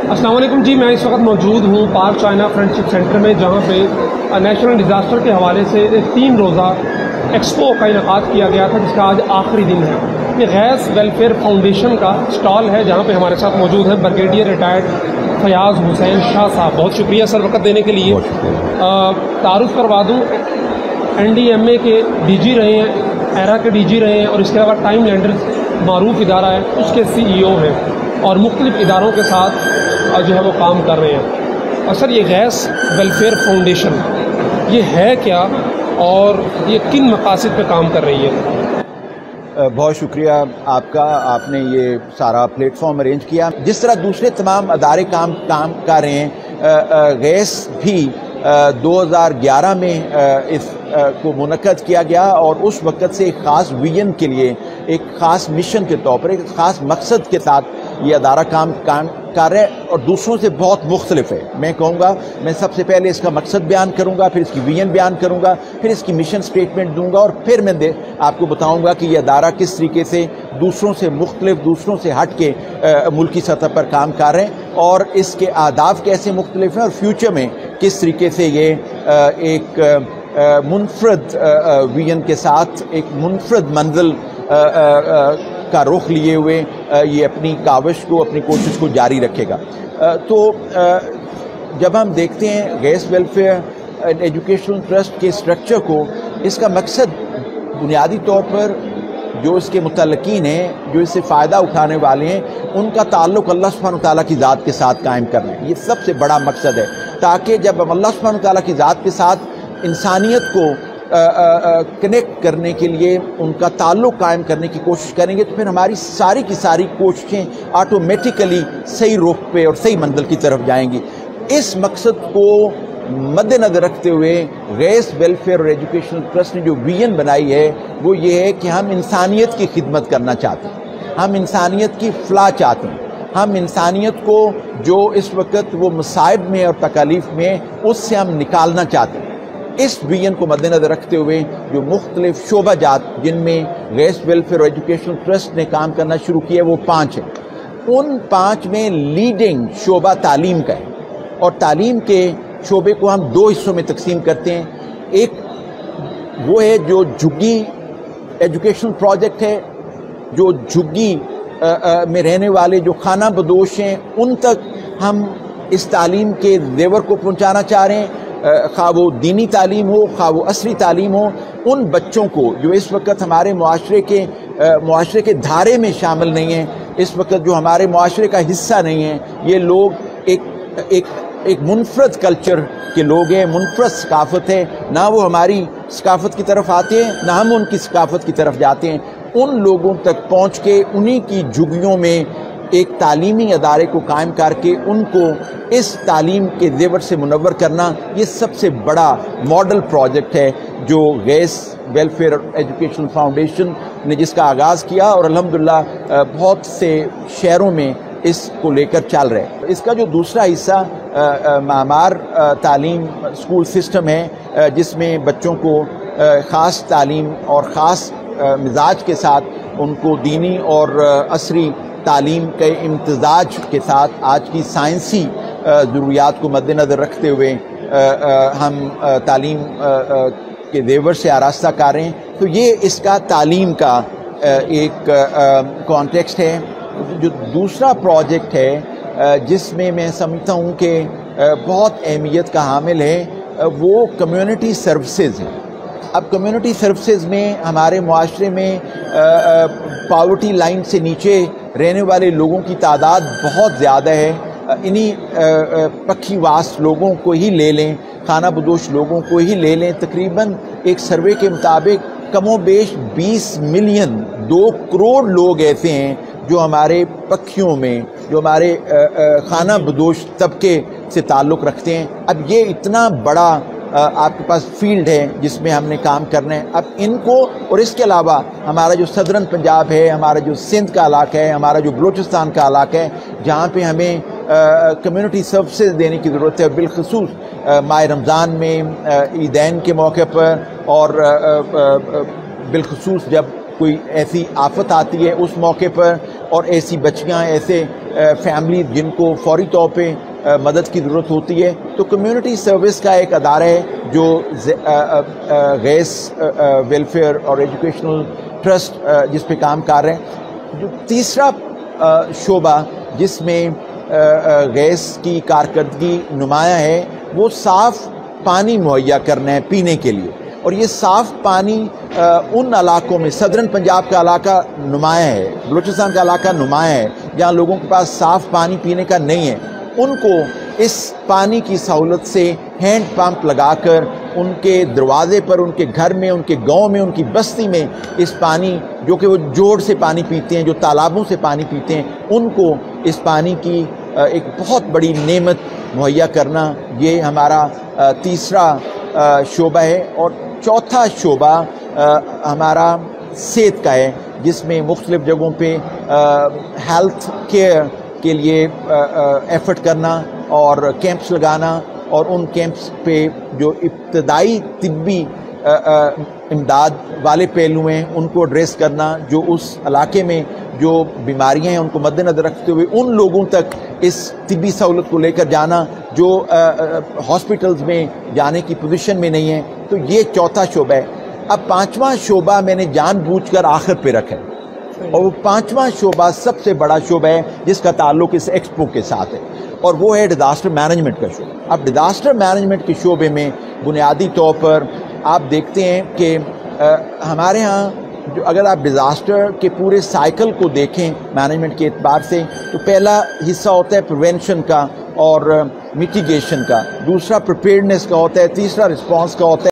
अस्सलाम वालेकुम जी, मैं इस वक्त मौजूद हूँ पाक चाइना फ्रेंडशिप सेंटर में, जहाँ पे नेशनल डिज़ास्टर के हवाले से 3 रोज़ा एक्सपो का इनेकाद किया गया था, जिसका आज आखिरी दिन है। ये गैस वेलफेयर फाउंडेशन का स्टॉल है, जहाँ पे हमारे साथ मौजूद है ब्रिगेडियर रिटायर्ड फयाज़ हुसैन शाह साहब। बहुत शुक्रिया सर वक़्त देने के लिए। तारुफ करवा दूँ, NDMA के DG रहे हैं, एरा के DG रहे हैं, और इसके अलावा टाइम लैंडर्स मारूफ इदारा है उसके CEO हैं, और मुख्तलिफ इदारों के साथ जो है वो काम कर रहे हैं। और सर ये गैस वेलफेयर फाउंडेशन ये है क्या, और ये किन मकासद पे काम कर रही है? बहुत शुक्रिया आपका, आपने ये सारा प्लेटफॉर्म अरेंज किया। जिस तरह दूसरे तमाम अदारे काम कर रहे हैं, गैस भी 2011 में इस को मुनक्कद किया गया, और उस वक़्त से एक ख़ास विजन के लिए, एक ख़ास मिशन के तौर पर, एक ख़ास मकसद के साथ ये अदारा काम कर रहा है, और दूसरों से बहुत मुख्तलिफ है। मैं कहूँगा, मैं सबसे पहले इसका मकसद बयान करूँगा, फिर इसकी विजन बयान करूँगा, फिर इसकी मिशन स्टेटमेंट दूँगा, और फिर मैं आपको बताऊँगा कि ये अदारा किस तरीके से दूसरों से मुख्तलिफ, दूसरों से हट के मुल्की सतह पर काम कर रहे हैं, और इसके आदाफ कैसे मुख्तलिफ हैं, और फ्यूचर में किस तरीके से ये एक मुनफरद विजन के साथ एक मुनफरद मंजिल का रुख लिए हुए ये अपनी काविश को, अपनी कोशिश को जारी रखेगा। तो जब हम देखते हैं गैस वेलफेयर एजुकेशनल ट्रस्ट के स्ट्रक्चर को, इसका मकसद बुनियादी तौर पर जो इसके मुतल्लिकीन हैं, जो इससे फ़ायदा उठाने वाले हैं, उनका ताल्लुक़ अल्लाह सुब्हानहू व तआला की ज़ात के साथ कायम करना है। ये सबसे बड़ा मकसद है, ताकि जब हम अल्लाह सुब्हानहू व तआला की ज़ात के साथ इंसानियत को कनेक्ट करने के लिए, उनका ताल्लुक़ कायम करने की कोशिश करेंगे, तो फिर हमारी सारी की सारी कोशिशें ऑटोमेटिकली सही रुख पे और सही मंजिल की तरफ जाएंगी। इस मकसद को मद्देनज़र रखते हुए गैस वेलफेयर और एजुकेशनल ट्रस्ट ने जो विजन बनाई है, वो ये है कि हम इंसानियत की खिदमत करना चाहते हैं, हम इंसानियत की फलाह चाहते हैं, हम इंसानियत को जो इस वक्त वो मसाइब में और तकालीफ में, उससे हम निकालना चाहते हैं। इस विजन को मद्देनज़र रखते हुए जो मुख्तलिफ शोबाजात जिनमें गैस वेलफेयर और एजुकेशनल ट्रस्ट ने काम करना शुरू किया, वो 5 हैं। उन 5 में लीडिंग शोबा तालीम का है, और तालीम के शोबे को हम 2 हिस्सों में तकसीम करते हैं। एक वो है जो झुग्गी एजुकेशनल प्रोजेक्ट है, जो झुग्गी में रहने वाले जो खाना बदोश हैं, उन तक हम इस तालीम के ज़ेवर को पहुँचाना चाह रहे हैं, खा वो दीनी तालीम हो, खा वो असरी तालीम हो। उन बच्चों को जो इस वक्त हमारे मुआशरे के धारे में शामिल नहीं हैं, इस वक्त जो हमारे मुआशरे का हिस्सा नहीं है, ये लोग एक मुनफरद कल्चर के लोग हैं, मुनफरद सकाफत है, ना वो हमारी सकाफत की तरफ आते हैं, ना हम उनकी सकाफत की तरफ जाते हैं। उन लोगों तक पहुँच के उन्हीं की झुग्गियों में एक तालीमी अदारे को कायम करके उनको इस तालीम के ज़ेवर से मुनव्वर करना, ये सबसे बड़ा मॉडल प्रोजेक्ट है जो गैस वेलफेयर एजुकेशनल फाउंडेशन ने जिसका आगाज़ किया, और अल्हम्दुलिल्लाह बहुत से शहरों में इसको लेकर चल रहे हैं। इसका जो दूसरा हिस्सा मामार तालीम स्कूल सिस्टम है, जिसमें बच्चों को ख़ास तालीम और ख़ास मिजाज के साथ उनको दीनी और असरी तालीम के इम्तजाज के साथ आज की साइंसी ज़रूरियात को मद्देनज़र रखते हुए हम तालीम के ज़ेवर से आरास्ता कर रहे हैं। तो ये इसका तालीम का एक कॉन्टेक्स्ट है। जो दूसरा प्रोजेक्ट है जिसमें मैं समझता हूँ कि बहुत अहमियत का हामिल है, वो कम्युनिटी सर्विसेज है। अब कम्युनिटी सर्विसेज में हमारे मुआशरे में पॉवर्टी लाइन से नीचे रहने वाले लोगों की तादाद बहुत ज़्यादा है। इन्हीं पक्षीवास लोगों को ही ले लें, खाना बदोश लोगों को ही ले लें, तकरीबन एक सर्वे के मुताबिक कमोबेश 20 मिलियन 2 करोड़ लोग ऐसे हैं जो हमारे पक्षियों में, जो हमारे खाना बदोश तबके से ताल्लुक़ रखते हैं। अब ये इतना बड़ा आपके पास फील्ड है जिसमें हमने काम करना है। अब इनको, और इसके अलावा हमारा जो सदरन पंजाब है, हमारा जो सिंध का इलाका है, हमारा जो बलूचिस्तान का इलाका है, जहाँ पे हमें कम्युनिटी सर्विसेज देने की ज़रूरत है, बिलखसूस माह रमज़ान में ईदैन के मौके पर, और बिलखसूस जब कोई ऐसी आफत आती है उस मौके पर, اور ایسی بچیاں ایسے فیملی جن کو فوری طور پہ مدد کی ضرورت ہوتی ہے، تو کمیونٹی سروس کا ایک ادارہ ہے جو گیس ویلفیئر اور ایجوکیشنل ٹرسٹ جس پہ کام کر رہے ہیں۔ جو تیسرا شعبہ جس میں گیس کی کارکردگی نمایاں ہے وہ صاف پانی مہیا کرنا ہے پینے کے لیے، اور یہ صاف پانی ان علاقوں میں صدرن پنجاب کا علاقہ نمایاں ہے، بلوچستان کا علاقہ نمایاں ہے جہاں لوگوں کے پاس صاف پانی پینے کا نہیں ہے، ان کو اس پانی کی سہولت سے ہینڈ پمپ لگا کر ان کے دروازے پر، ان کے گھر میں، ان کے گاؤں میں، ان کی بستی میں اس پانی جو کہ وہ جوڑ سے پانی پیتے ہیں، جو تالابوں سے پانی پیتے ہیں، ان کو اس پانی کی ایک بہت بڑی نعمت مہیا کرنا، یہ ہمارا تیسرا شعبہ ہے۔ اور چوتھا شعبہ ہمارا صحت کا ہے، جس میں مختلف جگہوں پہ ہیلتھ کیئر کے لیے ایفرٹ کرنا اور کیمپس لگانا، اور ان کیمپس پہ جو ابتدائی طبی امداد والے پہلو ہیں ان کو ایڈریس کرنا، جو اس علاقے میں جو بیماریاں ہیں ان کو مد نظر رکھتے ہوئے ان لوگوں تک اس طبی سہولت کو لے کر جانا جو ہاسپٹلز میں جانے کی پوزیشن میں نہیں ہیں۔ تو یہ چوتھا شعبہ ہے۔ اب پانچواں شعبہ میں نے جان بوجھ کر آخر پہ رکھا ہے، اور وہ پانچواں شعبہ سب سے بڑا شعبہ ہے جس کا تعلق اس ایکسپو کے ساتھ ہے، اور وہ ہے ڈیزاسٹر مینجمنٹ کا شعبہ۔ اب ڈیزاسٹر مینجمنٹ کے شعبے میں بنیادی طور پر آپ دیکھتے ہیں کہ ہمارے ہاں جو اگر آپ ڈیزاسٹر کے پورے سائیکل کو دیکھیں مینجمنٹ کے اعتبار سے، تو پہلا حصہ ہوتا ہے پریونشن کا اور میٹیگیشن کا، دوسرا پریپیئرنیس کا ہوتا ہے، تیسرا رسپانس کا ہوتا ہے،